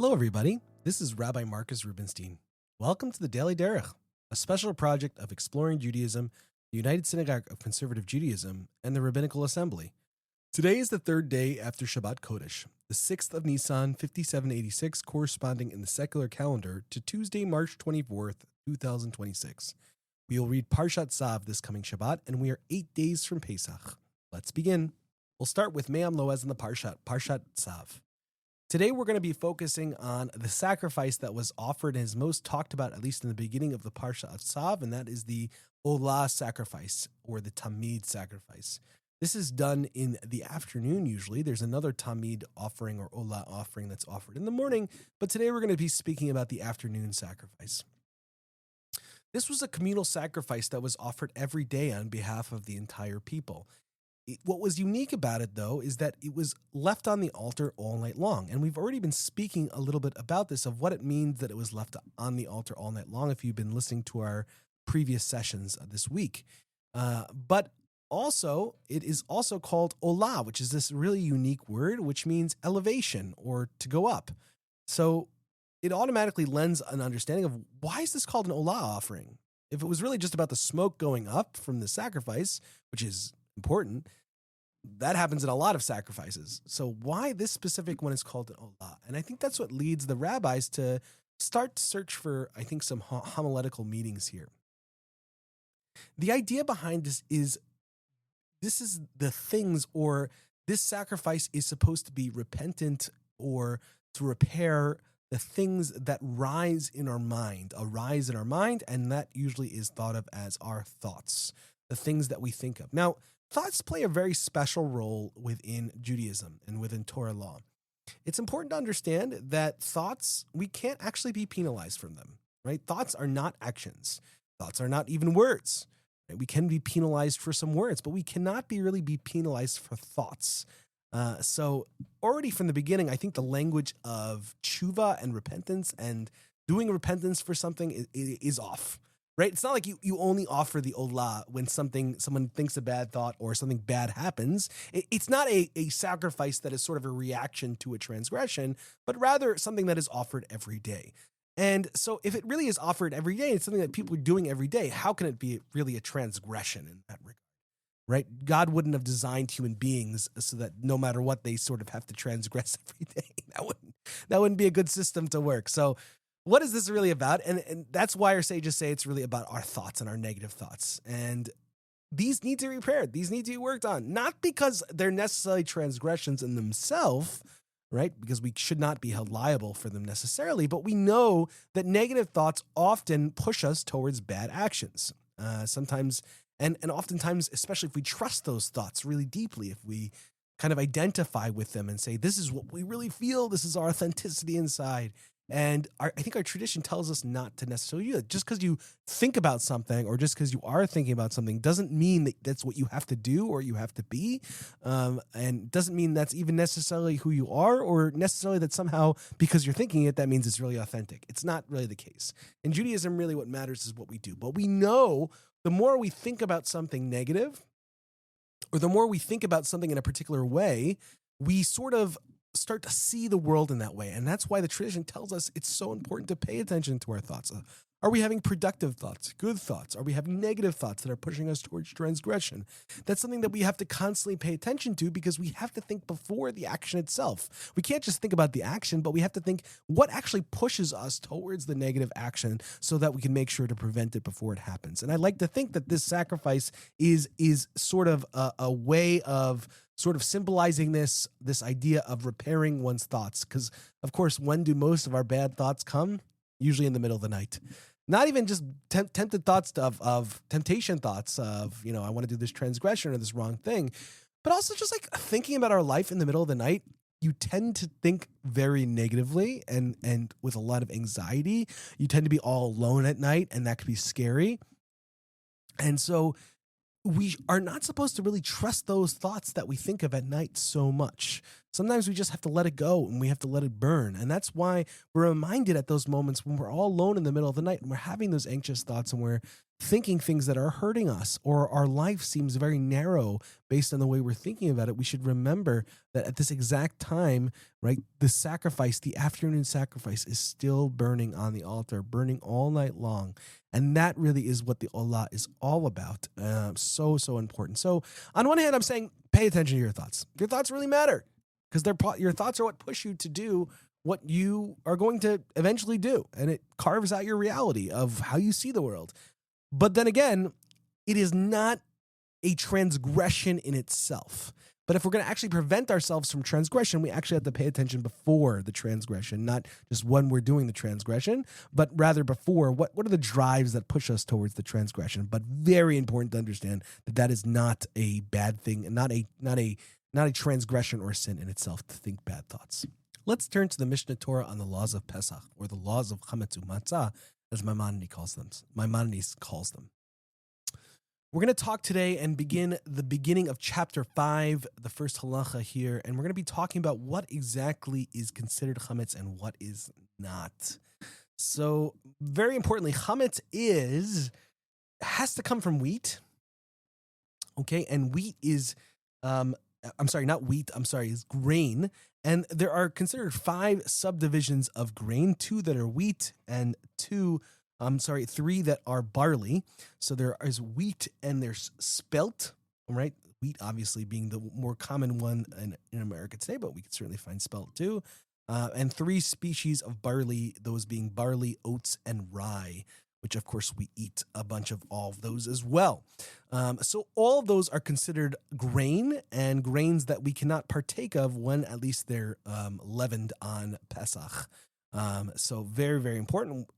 Hello, everybody. This is Rabbi Marcus Rubenstein. Welcome to the Daily Derech, a special project of exploring Judaism, the United Synagogue of Conservative Judaism, and the Rabbinical Assembly. Today is the third day after Shabbat Kodesh, the 6th of Nisan, 5786, corresponding in the secular calendar to Tuesday, March 24th, 2026. We will read Parashat Tzav this coming Shabbat, and we are 8 days from Pesach. Let's begin. We'll start with Me'am Loez in the Parashat Tzav. Today we're going to be focusing on the sacrifice that was offered and is most talked about, at least in the beginning of the Parashat Tzav, and that is the Olah sacrifice, or the Tamid sacrifice. This is done in the afternoon usually. There's another Tamid offering or Olah offering that's offered in the morning, but today we're going to be speaking about the afternoon sacrifice. This was a communal sacrifice that was offered every day on behalf of the entire people. What was unique about it, though, is that it was left on the altar all night long. And we've already been speaking a little bit about this, of what it means that it was left on the altar all night long, if you've been listening to our previous sessions this week. But also, it is also called Olah, which is this really unique word, which means elevation or to go up. So it automatically lends an understanding of, why is this called an Olah offering? If it was really just about the smoke going up from the sacrifice, which is important, that happens in a lot of sacrifices. So why this specific one is called an Olah? And I think that's what leads the rabbis to start to search for, I think, some homiletical meanings here. The idea behind this is the things, or this sacrifice is supposed to be repentant, or to repair the things that arise in our mind, and that usually is thought of as our thoughts, the things that we think of. Now, thoughts play a very special role within Judaism and within Torah law. It's important to understand that thoughts, we can't actually be penalized from them, right? Thoughts are not actions. Thoughts are not even words. Right? We can be penalized for some words, but we cannot really be penalized for thoughts. So already from the beginning, I think the language of tshuva and repentance and doing repentance for something is off. Right? It's not like you only offer the Olah when someone thinks a bad thought or something bad happens. It's not a sacrifice that is sort of a reaction to a transgression, but rather something that is offered every day. And so if it really is offered every day, it's something that people are doing every day, how can it be really a transgression in that regard? Right? God wouldn't have designed human beings so that no matter what, they sort of have to transgress every day. That wouldn't be a good system to work. So what is this really about? And that's why our sages say it's really about our thoughts and our negative thoughts. And these need to be repaired. These need to be worked on. Not because they're necessarily transgressions in themselves, right? Because we should not be held liable for them necessarily. But we know that negative thoughts often push us towards bad actions. Sometimes, and oftentimes, especially if we trust those thoughts really deeply, if we kind of identify with them and say, this is what we really feel, this is our authenticity inside. And I think our tradition tells us not to necessarily do that. Just because you think about something, or just because you are thinking about something, doesn't mean that that's what you have to do or you have to be. And doesn't mean that's even necessarily who you are, or necessarily that somehow because you're thinking it, that means it's really authentic. It's not really the case. In Judaism, really what matters is what we do. But we know the more we think about something negative, or the more we think about something in a particular way, we sort of start to see the world in that way. And that's why the tradition tells us it's so important to pay attention to our thoughts. Are we having productive thoughts, good thoughts? Are we having negative thoughts that are pushing us towards transgression? That's something that we have to constantly pay attention to, because we have to think before the action itself. We can't just think about the action, but we have to think what actually pushes us towards the negative action, so that we can make sure to prevent it before it happens. And I like to think that this sacrifice is sort of a way of sort of symbolizing this idea of repairing one's thoughts. Because, of course, when do most of our bad thoughts come? Usually in the middle of the night. Not even just tempted thoughts of temptation thoughts of, I want to do this transgression or this wrong thing, but also just like thinking about our life in the middle of the night. You tend to think very negatively and with a lot of anxiety. You tend to be all alone at night, and that could be scary. And so we are not supposed to really trust those thoughts that we think of at night so much. Sometimes we just have to let it go, and we have to let it burn. And that's why we're reminded at those moments when we're all alone in the middle of the night and we're having those anxious thoughts, and we're thinking things that are hurting us, or our life seems very narrow based on the way we're thinking about it, we should remember that at this exact time, right, the sacrifice, the afternoon sacrifice, is still burning on the altar, burning all night long. And that really is what the Olah is all about. So important. So on one hand, I'm saying pay attention to your thoughts. Your thoughts really matter, because your thoughts are what push you to do what you are going to eventually do. And it carves out your reality of how you see the world. But then again, it is not a transgression in itself. But if we're going to actually prevent ourselves from transgression, we actually have to pay attention before the transgression, not just when we're doing the transgression, but rather before. What are the drives that push us towards the transgression? But very important to understand that that is not a bad thing, and not a transgression or sin in itself to think bad thoughts. Let's turn to the Mishnah Torah on the laws of Pesach, or the laws of Chametz u'matzah, as Maimonides calls them. We're going to talk today and begin the beginning of chapter 5, the first halacha here, and we're going to be talking about what exactly is considered chametz and what is not. So, very importantly, chametz has to come from wheat, okay? And wheat is, is grain. And there are considered 5 subdivisions of grain, 2 that are wheat and 3 that are barley. So there is wheat and there's spelt, right? Wheat obviously being the more common one in America today, but we could certainly find spelt too. And 3 species of barley, those being barley, oats, and rye, which of course we eat a bunch of all of those as well. So all of those are considered grain, and grains that we cannot partake of when at least they're leavened on Pesach. So very, very important.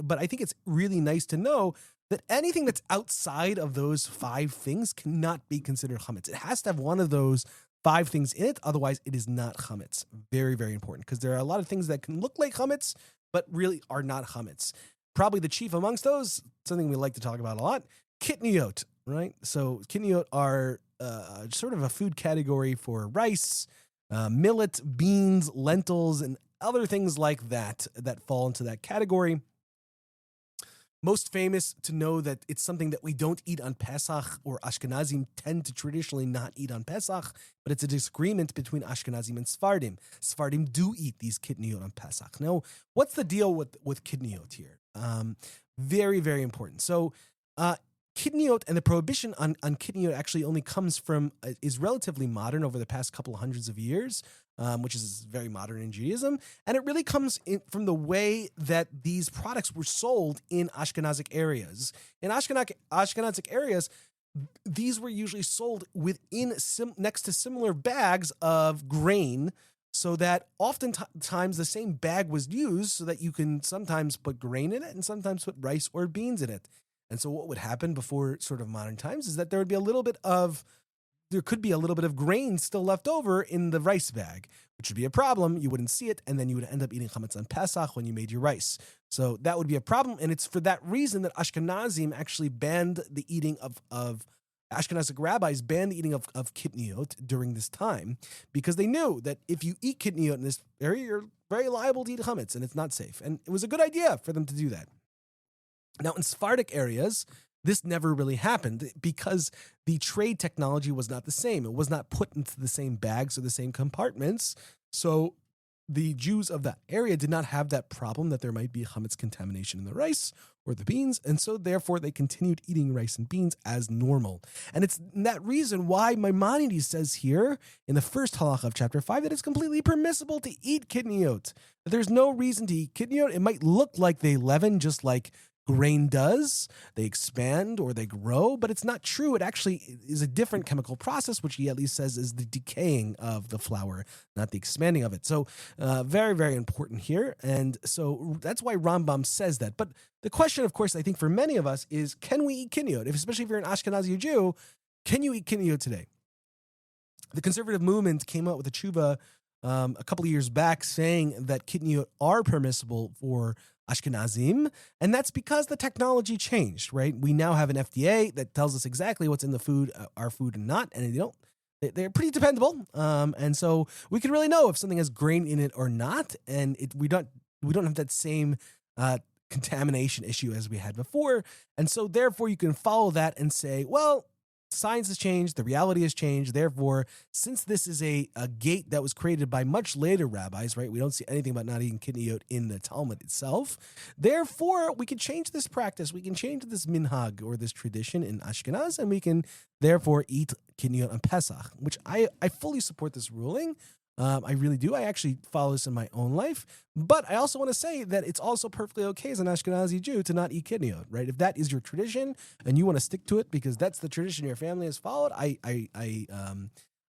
But I think it's really nice to know that anything that's outside of those 5 things cannot be considered chametz. It has to have one of those 5 things in it. Otherwise, it is not chametz. Very, very important, because there are a lot of things that can look like chametz, but really are not chametz. Probably the chief amongst those, something we like to talk about a lot, kitniyot, right? So kitniyot are sort of a food category for rice, millet, beans, lentils, and other things like that fall into that category. Most famous to know that it's something that we don't eat on Pesach, or Ashkenazim tend to traditionally not eat on Pesach, but it's a disagreement between Ashkenazim and Sfardim. Sfardim do eat these kitniyot on Pesach. Now, what's the deal with kitniyot here? Very, very important. So, kitniyot and the prohibition on kitniyot actually only is relatively modern over the past couple of hundreds of years, which is very modern in Judaism. And it really comes from the way that these products were sold in Ashkenazic areas. In Ashkenazic areas, these were usually sold next to similar bags of grain, so that oftentimes the same bag was used so that you can sometimes put grain in it and sometimes put rice or beans in it. And so what would happen before sort of modern times is that there could be a little bit of grain still left over in the rice bag, which would be a problem. You wouldn't see it, and then you would end up eating chametz on Pesach when you made your rice. So that would be a problem, and it's for that reason that Ashkenazim actually banned the eating of Ashkenazic rabbis banned the eating of kitniyot during this time, because they knew that if you eat kitniyot in this area, you're very liable to eat chametz, and it's not safe. And it was a good idea for them to do that. Now, in Sephardic areas, this never really happened because the trade technology was not the same. It was not put into the same bags or the same compartments. So the Jews of that area did not have that problem that there might be chametz contamination in the rice or the beans, and so therefore they continued eating rice and beans as normal. And it's that reason why Maimonides says here in the first halacha of chapter 5 that it's completely permissible to eat kitniyot. There's no reason to eat kitniyot. It might look like they leaven just like grain does. They expand or they grow, but it's not true. It actually is a different chemical process, which he at least says is the decaying of the flour, not the expanding of it. So very, very important here. And so that's why Rambam says that. But the question, of course, I think for many of us is, can we eat kitniyot? Especially if you're an Ashkenazi Jew, can you eat kitniyot today? The conservative movement came out with a tshuva a couple of years back saying that kitniyot are permissible for Ashkenazim, and that's because the technology changed, right? We now have an FDA that tells us exactly what's in the food, our food and not, and they're pretty dependable. And so we can really know if something has grain in it or not, and we don't have that same contamination issue as we had before. And so therefore you can follow that and say, well, science has changed, the reality has changed. Therefore, since this is a gate that was created by much later rabbis, right? We don't see anything about not eating kitniyot in the Talmud itself. Therefore, we can change this practice. We can change this minhag or this tradition in Ashkenaz, and we can therefore eat kitniyot on Pesach, which I fully support this ruling. I really do. I actually follow this in my own life. But I also want to say that it's also perfectly okay as an Ashkenazi Jew to not eat kitniyot, right? If that is your tradition and you want to stick to it because that's the tradition your family has followed, I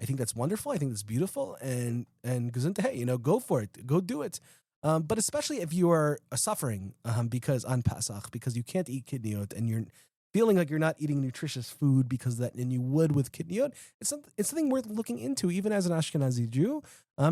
think that's wonderful. I think that's beautiful. And gesundheit, go for it. Go do it. But especially if you are suffering because on Pesach, because you can't eat kitniyot and you're feeling like you're not eating nutritious food because of that, and you would with kitniyot, it's something worth looking into, even as an Ashkenazi Jew,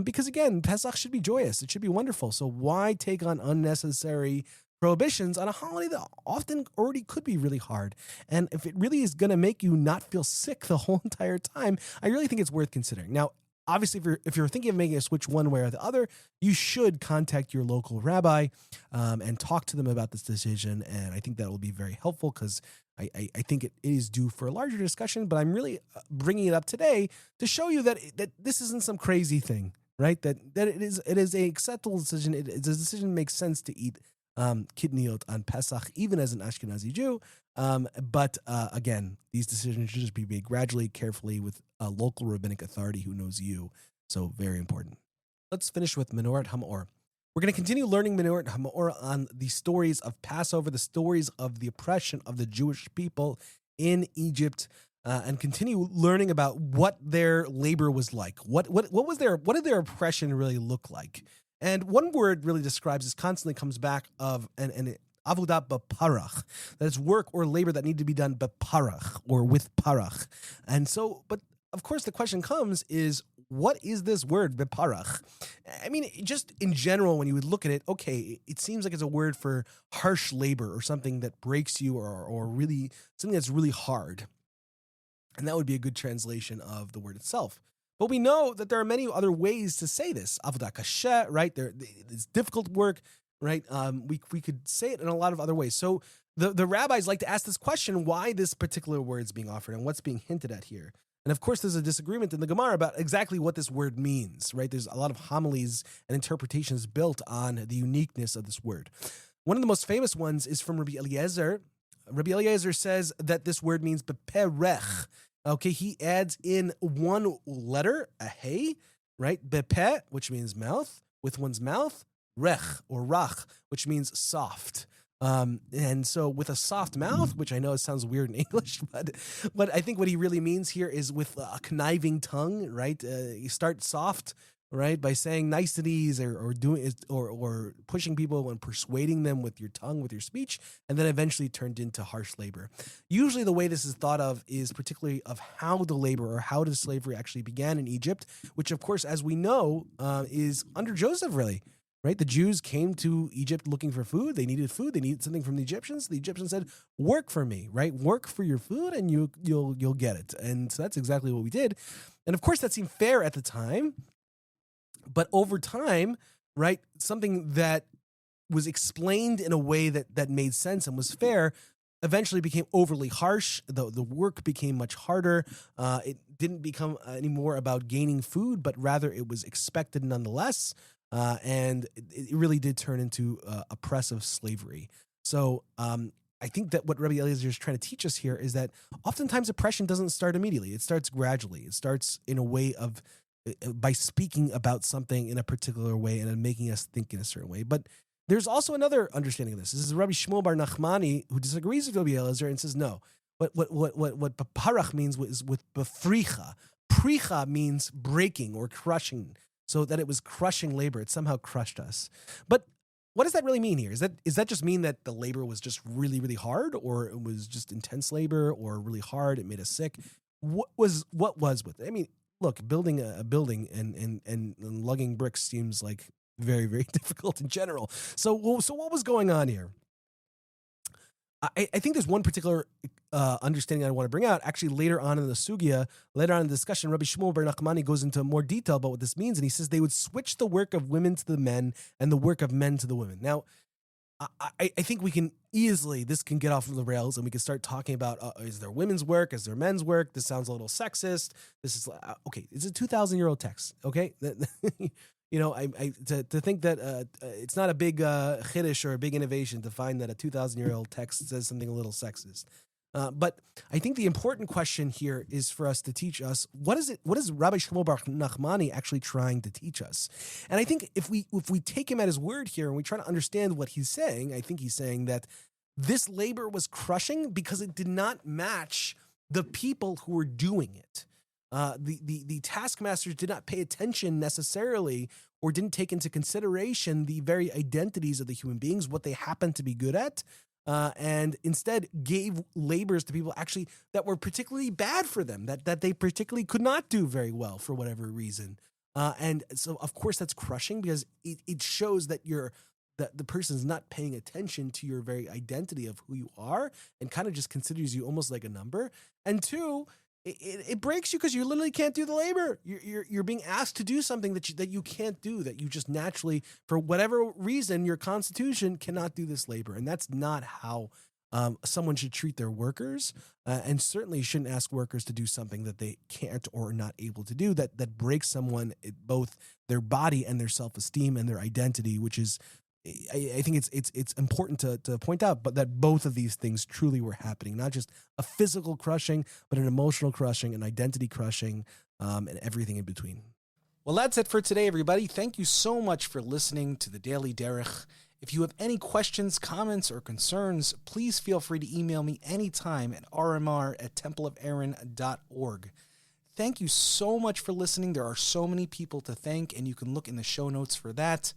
because again, Pesach should be joyous. It should be wonderful. So why take on unnecessary prohibitions on a holiday that often already could be really hard? And if it really is going to make you not feel sick the whole entire time, I really think it's worth considering. Now, obviously, if you're thinking of making a switch one way or the other, you should contact your local rabbi and talk to them about this decision. And I think that will be very helpful because I think it is due for a larger discussion. But I'm really bringing it up today to show you that this isn't some crazy thing, right? That it is a acceptable decision. It's a decision that makes sense to eat kitniyot on Pesach, even as an Ashkenazi Jew. But again, these decisions should just be made gradually, carefully, with a local rabbinic authority who knows you. So very important. Let's finish with Menorat HaMaor. We're going to continue learning Menorat HaMaor on the stories of Passover, the stories of the oppression of the Jewish people in Egypt, and continue learning about what their labor was like. What did their oppression really look like? And one word really describes this, constantly comes back of an avodah b'parach, that is work or labor that need to be done b'parach or with parach. And so, but of course the question comes is, what is this word b'parach? I mean, just in general, when you would look at it, okay, it seems like it's a word for harsh labor or something that breaks you or really something that's really hard. And that would be a good translation of the word itself. But we know that there are many other ways to say this. Avodah kasher, right? It's difficult work, right? We could say it in a lot of other ways. So the rabbis like to ask this question, why this particular word is being offered and what's being hinted at here. And of course, there's a disagreement in the Gemara about exactly what this word means, right? There's a lot of homilies and interpretations built on the uniqueness of this word. One of the most famous ones is from Rabbi Eliezer. Rabbi Eliezer says that this word means beperech. Okay, he adds in one letter, a hey, right? Bepeh, which means mouth, with one's mouth, rech or rach, which means soft. And so with a soft mouth, which I know it sounds weird in English, but I think what he really means here is with a conniving tongue, right? You start soft, right, by saying niceties or doing or pushing people and persuading them with your tongue, with your speech, and then eventually turned into harsh labor. Usually the way this is thought of is particularly of how the labor or how the slavery actually began in Egypt, which of course, as we know, is under Joseph, really. Right, the Jews came to Egypt looking for food. They needed food. They needed something from the Egyptians. The Egyptians said, "Work for me, right? Work for your food, and you'll get it." And so that's exactly what we did. And of course, that seemed fair at the time, but over time, right, something that was explained in a way that made sense and was fair eventually became overly harsh. The work became much harder. It didn't become anymore about gaining food, but rather it was expected nonetheless. And it really did turn into oppressive slavery. So I think that what Rabbi Eliezer is trying to teach us here is that oftentimes oppression doesn't start immediately. It starts gradually. It starts in a way of by speaking about something in a particular way and then making us think in a certain way. But there's also another understanding of this. This is Rabbi Shmuel bar Nachmani, who disagrees with Rabbi Eliezer and says no. What beparach means is with befricha. Pricha means breaking or crushing. So that it was crushing labor. It somehow crushed us. But what does that really mean here? Is that just mean that the labor was just really, really hard, or it was just intense labor, or really hard, it made us sick? What was with it? I mean, look, building a building and lugging bricks seems like very, very difficult in general. So what was going on here? I think there's one particular understanding I want to bring out. Actually, later on in the sugya, later on in the discussion, Rabbi Shmuel bar Nachmani goes into more detail about what this means, and he says they would switch the work of women to the men and the work of men to the women. Now, I think we can easily, this can get off of the rails and we can start talking about, is there women's work? Is there men's work? This sounds a little sexist. This is, okay, it's a 2,000-year-old text, okay? To think that it's not a big chiddush or a big innovation to find that a 2,000-year-old text says something a little sexist. But I think the important question here is for us to teach us what is Rabbi Shlomo Bar Nachmani actually trying to teach us? And I think if we take him at his word here and we try to understand what he's saying, I think he's saying that this labor was crushing because it did not match the people who were doing it. The taskmasters did not pay attention necessarily or didn't take into consideration the very identities of the human beings, what they happen to be good at. And instead gave labors to people actually that were particularly bad for them, that they particularly could not do very well for whatever reason. And so, of course, that's crushing because it shows that the person is not paying attention to your very identity of who you are and kind of just considers you almost like a number. And two, it breaks you because you literally can't do the labor. You're being asked to do something that you can't do, that you just naturally, for whatever reason, your constitution cannot do this labor. And that's not how someone should treat their workers. And certainly shouldn't ask workers to do something that they can't or are not able to do, that breaks someone, both their body and their self-esteem and their identity, which is, I think it's important to point out, but that both of these things truly were happening, not just a physical crushing, but an emotional crushing, an identity crushing, and everything in between. Well, that's it for today, everybody. Thank you so much for listening to the Daily Derech. If you have any questions, comments, or concerns, please feel free to email me anytime at rmr@templeofaaron.org. Thank you so much for listening. There are so many people to thank, and you can look in the show notes for that.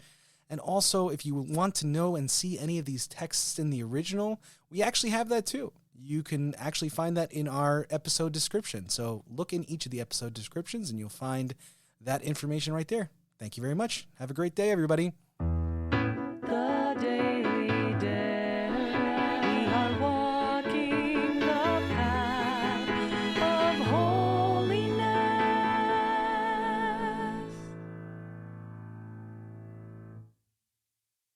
And also, if you want to know and see any of these texts in the original, we actually have that too. You can actually find that in our episode description. So look in each of the episode descriptions and you'll find that information right there. Thank you very much. Have a great day, everybody.